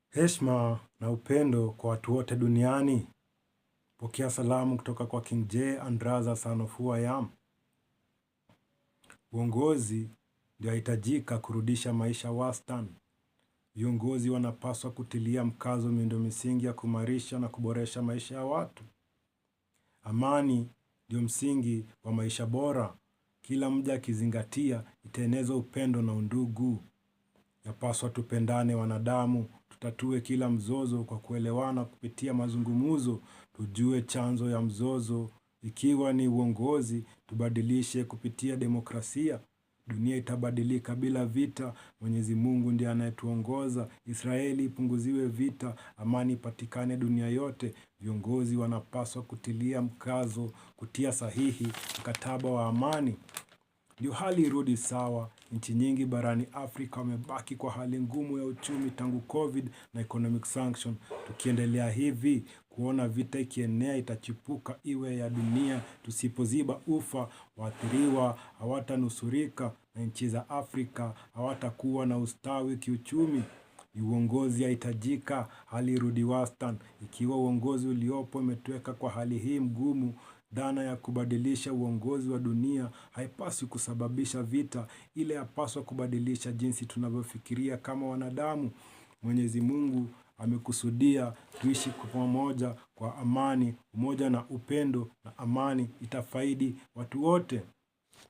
Heshima na upendo kwa watu wote duniani. Pokea salamu kutoka kwa King J Andraza son of who I am. Uongozi ndio yahitajika kurudisha maisha wastani. Viongozi wanapaswa kutilia mkazo miundo misingi ya kuimarisha na kuboresha maisha ya watu. Amani ndio msingi wa maisha bora. Kila mja akizingatia itaeneza upendo na undugu. Yapaswa tupendane wanadamu, tutatue kila mzozo kwa kuelewana kupitia mazungumzo, tujue chanzo ya mzozo, ikiwa ni uongozi, tubadilishe kupitia demokrasia. Dunia itabadilika bila vita, Mwenyezi Mungu ndiye anayetuongoza, Israeli ipunguziwe vita, amani ipatikane dunia yote, viongozi wanapaswa kutilia mkazo, kutia sahihi, mkataba wa amani. Ndio hali irudi sawa, nchi nyingi barani Afrika wamebaki kwa hali ngumu ya uchumi tangu COVID na economic sanction. Tukiendelea hivi, kuona vita ikienea itachipuka iwe ya dunia, tusipoziba ufa, waathiriwa, hawatanusurika na nchi za Afrika, hawatakuwa na ustawi kiuchumi. Ni uongozi yahitajika, hali irudi wastani. Ikiwa uongozi uliopo umetuweka kwa hali hii mgumu, dhana ya kubadilisha uongozi wa dunia haipaswi kusababisha vita, ile yapaswa kubadilisha jinsi tunavyofikiria kama wanadamu. Mwenyezi Mungu amekusudia tuishi kwa pamoja kwa amani, umoja na upendo, na amani itafaidi watu wote.